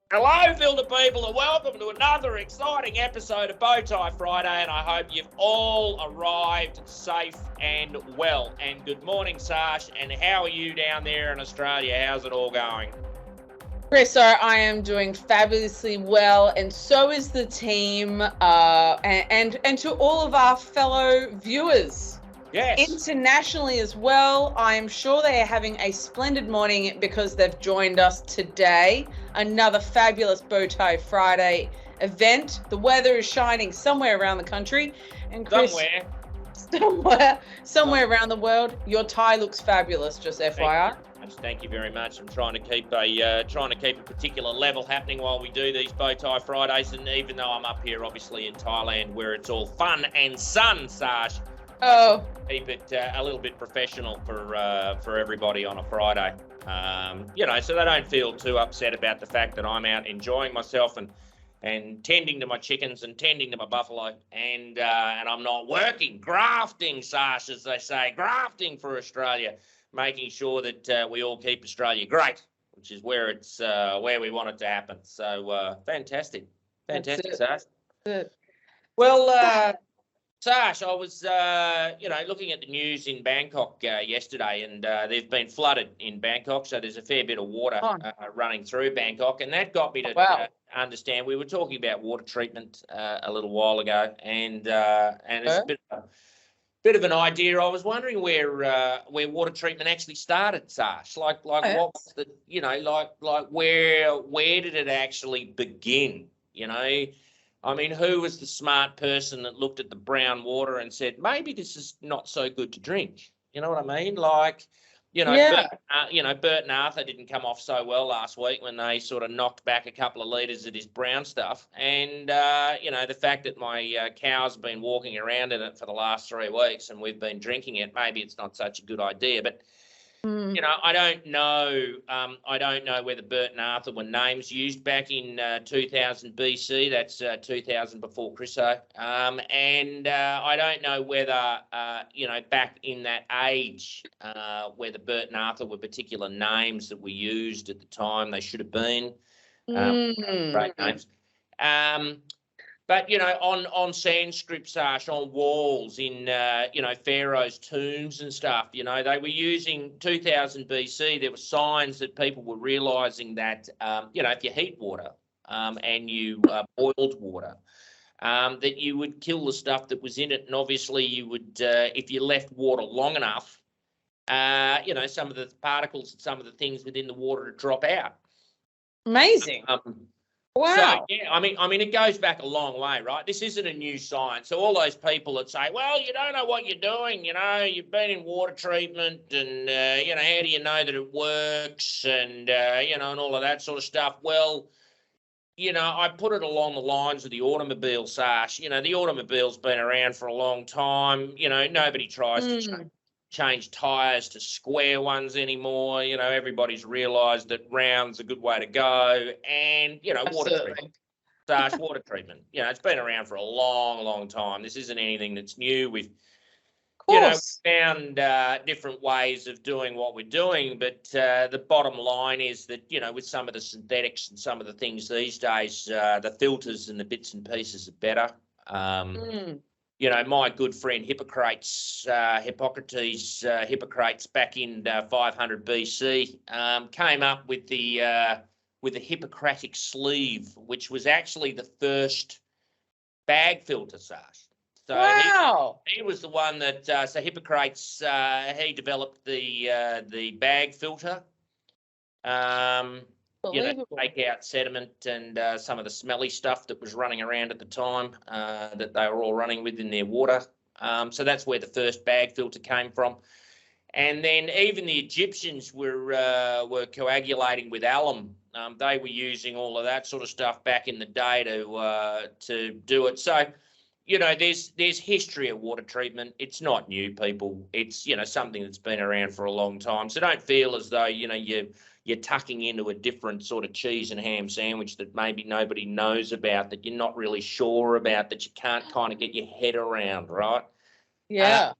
Hello, Filter people, and welcome to another exciting episode of Bowtie Friday, and I hope you've all arrived safe and well. And good morning, Sash, and how are you down there in Australia? How's it all going? Chris, I am doing fabulously well, and so is the team, and to all of our fellow viewers. Yes. Internationally as well, I am sure they are having a splendid morning because they've joined us today. Another fabulous Bowtie Friday event. The weather is shining somewhere around the country, and Chris, somewhere around the world. Your tie looks fabulous. Just FYI. Thank you very much. I'm trying to keep a particular level happening while we do these Bowtie Fridays, and even though I'm up here, obviously in Thailand, where it's all fun and sun, Sash. Oh, keep it a little bit professional for everybody on a Friday. So they don't feel too upset about the fact that I'm out enjoying myself and tending to my chickens and tending to my buffalo, and I'm not working, grafting, Sash, as they say, grafting for Australia, making sure that we all keep Australia great, which is where we want it to happen. So fantastic, Sash. Good. Well. Sash, I was, looking at the news in Bangkok yesterday, and they've been flooded in Bangkok, so there's a fair bit of water running through Bangkok, and that got me to understand. We were talking about water treatment a little while ago, and it's a bit of an idea. I was wondering where water treatment actually started, Sash. Like what was the, where did it actually begin? I mean, who was the smart person that looked at the brown water and said, maybe this is not so good to drink? You know what I mean? Bert and Arthur didn't come off so well last week when they sort of knocked back a couple of litres of this brown stuff. And, the fact that my cows have been walking around in it for the last 3 weeks and we've been drinking it, maybe it's not such a good idea. But I don't know whether Bert and Arthur were names used back in 2000 BC. That's 2000 before Chriso. And I don't know whether, back in that age, whether Bert and Arthur were particular names that were used at the time. They should have been great names. But, on sand script, Sash, on walls in, Pharaoh's tombs and stuff, they were using 2000 BC. There were signs that people were realising that, if you heat water and you boiled water, that you would kill the stuff that was in it. And obviously you would, if you left water long enough, some of the particles and some of the things within the water to drop out. Amazing. Wow. So, I mean, it goes back a long way, right? This isn't a new science. So all those people that say, well, you don't know what you're doing, you've been in water treatment and, how do you know that it works and, and all of that sort of stuff. Well, I put it along the lines of the automobile, Sash. The automobile's been around for a long time. Nobody tries to change tyres to square ones anymore. Everybody's realised that round's a good way to go. And, water treatment. Water treatment. It's been around for a long, long time. This isn't anything that's new. We've, found different ways of doing what we're doing. But the bottom line is that, with some of the synthetics and some of the things these days, the filters and the bits and pieces are better. My good friend Hippocrates back in 500 BC came up with the Hippocratic sleeve, which was actually the first bag filter, Sash. So wow. He was the one that so Hippocrates he developed the bag filter. To take out sediment and some of the smelly stuff that was running around at the time that they were all running with in their water. So that's where the first bag filter came from. And then even the Egyptians were coagulating with alum. They were using all of that sort of stuff back in the day to do it. So, there's history of water treatment. It's not new, people. It's, something that's been around for a long time. So don't feel as though, you're tucking into a different sort of cheese and ham sandwich that maybe nobody knows about, that you're not really sure about, that you can't kind of get your head around, right? Yeah.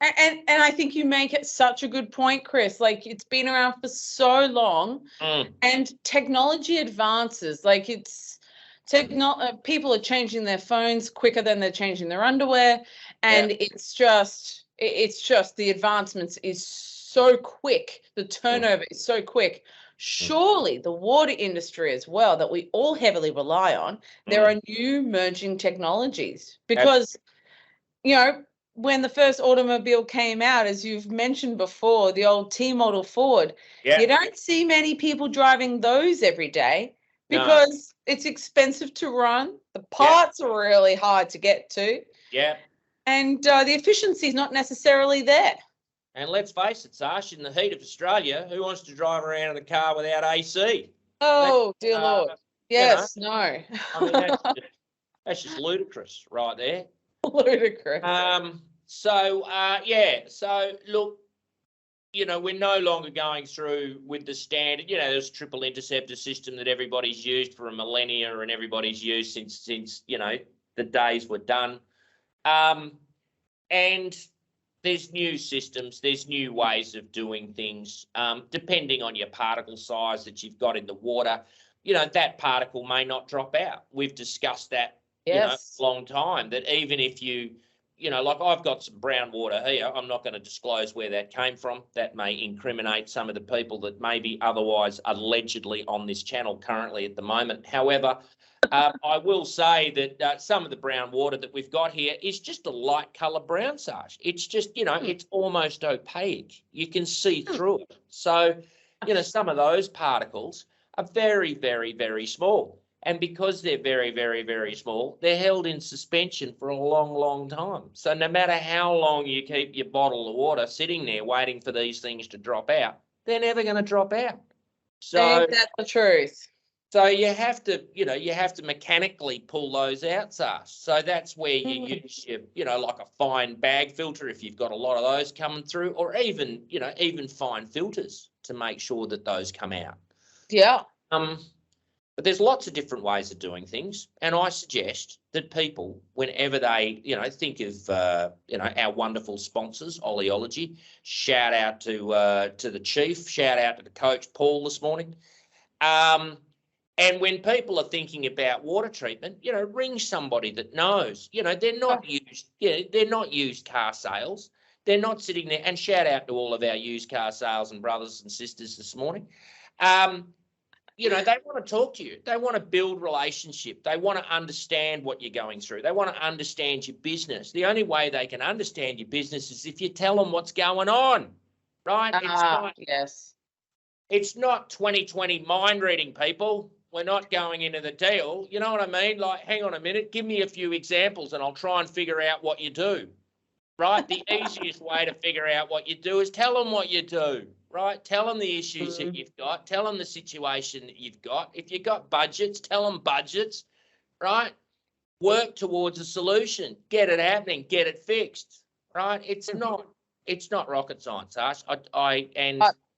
And I think you make it such a good point, Chris. Like, it's been around for so long, and technology advances. Like, people are changing their phones quicker than they're changing their underwear, and it's just the advancements is so quick. The turnover is so quick. Surely the water industry as well, that we all heavily rely on, there are new emerging technologies because, you know, when the first automobile came out, as you've mentioned before, the old T-model Ford, you don't see many people driving those every day because it's expensive to run. The parts are really hard to get to. Yeah. And the efficiency is not necessarily there. And let's face it, Sash, in the heat of Australia, who wants to drive around in a car without AC? Oh, dear Lord. Yes, you know, no. I mean, that's just ludicrous right there. Ludicrous. So look, you know, we're no longer going through with the standard, you know, there's triple interceptor system that everybody's used for a millennia and everybody's used since you know, the days were done. And there's new systems, there's new ways of doing things, depending on your particle size that you've got in the water. You know, that particle may not drop out. We've discussed that, you know, a long time, that even if you know, like I've got some brown water here, I'm not going to disclose where that came from. That may incriminate some of the people that may be otherwise allegedly on this channel currently at the moment. However, I will say that some of the brown water that we've got here is just a light colour brown, Sash. It's just, you know, it's almost opaque. You can see through it. So, you know, some of those particles are very, very, very small. And because they're very, very, very small, they're held in suspension for a long, long time. So no matter how long you keep your bottle of water sitting there waiting for these things to drop out, they're never going to drop out. So ain't that the truth? So you have to, you know, you have to mechanically pull those out, Sash. So that's where you use your, you know, like a fine bag filter if you've got a lot of those coming through, or even, you know, even fine filters to make sure that those come out. Yeah. But there's lots of different ways of doing things, and I suggest that people, whenever they, you know, think of, you know, our wonderful sponsors, OLEOLOGY, shout out to the chief, shout out to the coach Paul this morning. And when people are thinking about water treatment, you know, ring somebody that knows. You know, they're not used car sales. They're not sitting there. And shout out to all of our used car sales and brothers and sisters this morning. You know, they want to talk to you. They want to build relationship. They want to understand what you're going through. They want to understand your business. The only way they can understand your business is if you tell them what's going on, right? It's not 2020 mind reading, people. We're not going into the deal. You know what I mean? Like, hang on a minute, give me a few examples and I'll try and figure out what you do, right? The easiest way to figure out what you do is tell them what you do. Right? Tell them the issues that you've got. Tell them the situation that you've got. If you've got budgets, tell them budgets, right? Work towards a solution. Get it happening. Get it fixed, right? It's not rocket science, Ash.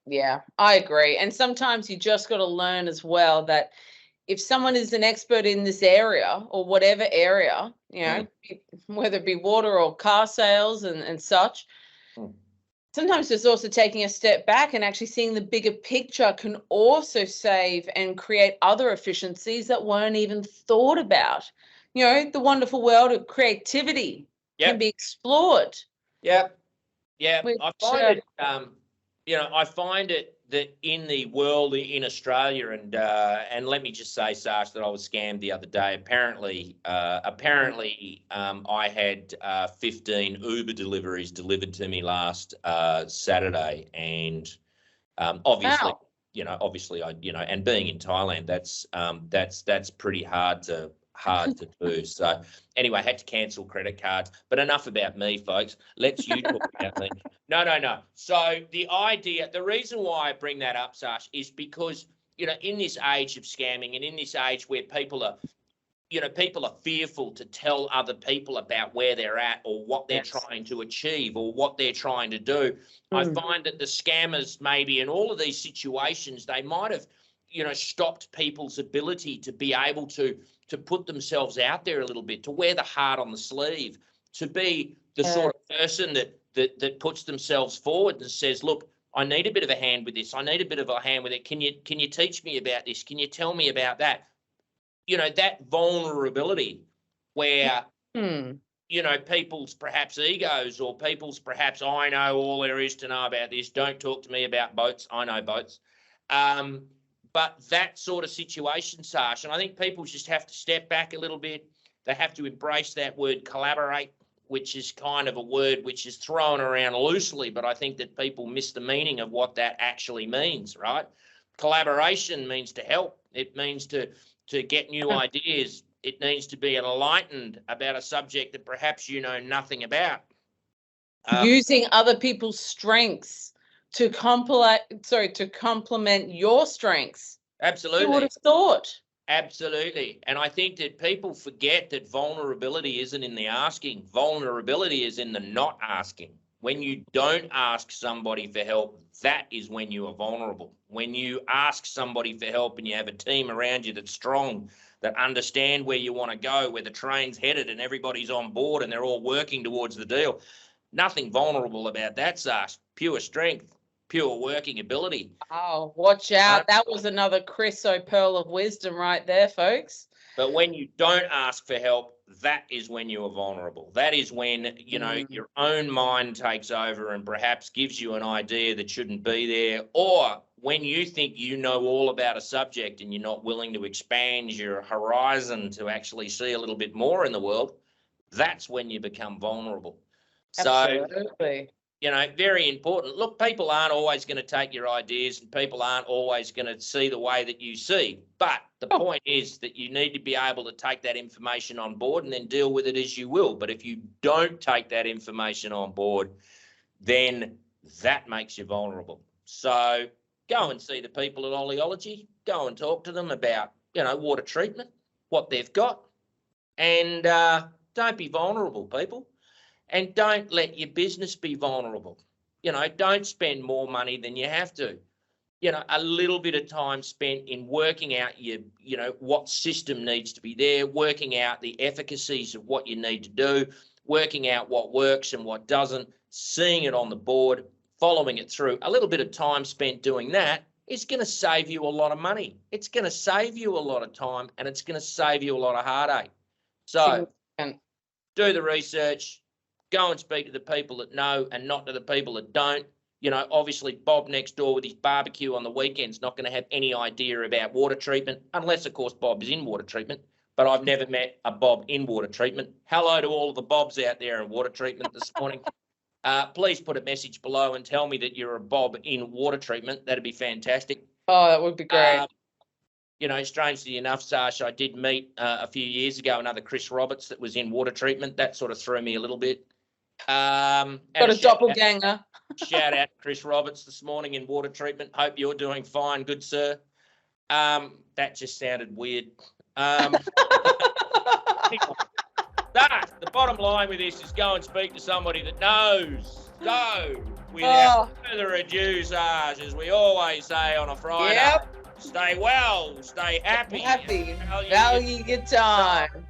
Yeah, I agree. And sometimes you just got to learn as well that if someone is an expert in this area or whatever area, you know, whether it be water or car sales and such, sometimes just also taking a step back and actually seeing the bigger picture can also save and create other efficiencies that weren't even thought about. You know, the wonderful world of creativity can be explored. Yeah. I find it, you know, I find it that in the world in Australia, and let me just say, Sash, that I was scammed the other day. Apparently, I had 15 Uber deliveries delivered to me last Saturday, and obviously, you know, and being in Thailand, that's pretty hard to do. So anyway, I had to cancel credit cards. But enough about me, folks. Let's you talk about me. No. So the reason why I bring that up, Sash, is because, you know, in this age of scamming and in this age where people are fearful to tell other people about where they're at or what they're trying to achieve or what they're trying to do, I find that the scammers maybe in all of these situations, they might have, you know, stopped people's ability to be able to put themselves out there a little bit, to wear the heart on the sleeve, to be the sort of person that that puts themselves forward and says, look, I need a bit of a hand with this. I need a bit of a hand with it. Can you teach me about this? Can you tell me about that? You know, that vulnerability where, you know, people's perhaps egos or people's perhaps, I know all there is to know about this. Don't talk to me about boats. I know boats. But that sort of situation, Sash, and I think people just have to step back a little bit. They have to embrace that word collaborate, which is kind of a word which is thrown around loosely, but I think that people miss the meaning of what that actually means, right? Collaboration means to help. It means to get new ideas. It needs to be enlightened about a subject that perhaps you know nothing about. Using other people's strengths to complement your strengths. Absolutely. Who would have thought? Absolutely. And I think that people forget that vulnerability isn't in the asking. Vulnerability is in the not asking. When you don't ask somebody for help, that is when you are vulnerable. When you ask somebody for help and you have a team around you that's strong, that understand where you want to go, where the train's headed and everybody's on board and they're all working towards the deal. Nothing vulnerable about that, Sash. Pure strength, pure working ability. Oh, watch out. That was another Chris pearl of wisdom right there, folks. But when you don't ask for help, that is when you are vulnerable. That is when, you know, your own mind takes over and perhaps gives you an idea that shouldn't be there. Or when you think you know all about a subject and you're not willing to expand your horizon to actually see a little bit more in the world, that's when you become vulnerable. Absolutely. So, you know, very important. Look, people aren't always going to take your ideas and people aren't always going to see the way that you see. But the point is that you need to be able to take that information on board and then deal with it as you will. But if you don't take that information on board, then that makes you vulnerable. So go and see the people at OLEOLOGY. Go and talk to them about, you know, water treatment, what they've got. And don't be vulnerable, people. And don't let your business be vulnerable. You know, don't spend more money than you have to. You know, a little bit of time spent in working out you know, what system needs to be there, working out the efficacies of what you need to do, working out what works and what doesn't, seeing it on the board, following it through. A little bit of time spent doing that is going to save you a lot of money. It's going to save you a lot of time and it's going to save you a lot of heartache. So do the research. Go and speak to the people that know and not to the people that don't. You know, obviously Bob next door with his barbecue on the weekend's not going to have any idea about water treatment, unless, of course, Bob is in water treatment. But I've never met a Bob in water treatment. Hello to all of the Bobs out there in water treatment this morning. Please put a message below and tell me that you're a Bob in water treatment. That'd be fantastic. Oh, that would be great. You know, strangely enough, Sash, I did meet a few years ago another Chris Roberts that was in water treatment. That sort of threw me a little bit. Got a doppelganger. Shout out Chris Roberts this morning in water treatment. Hope you're doing fine, good sir. That just sounded weird. The bottom line with this is go and speak to somebody that knows. So, without further ado, Sash, as we always say on a Friday, stay well, stay happy. Value your time.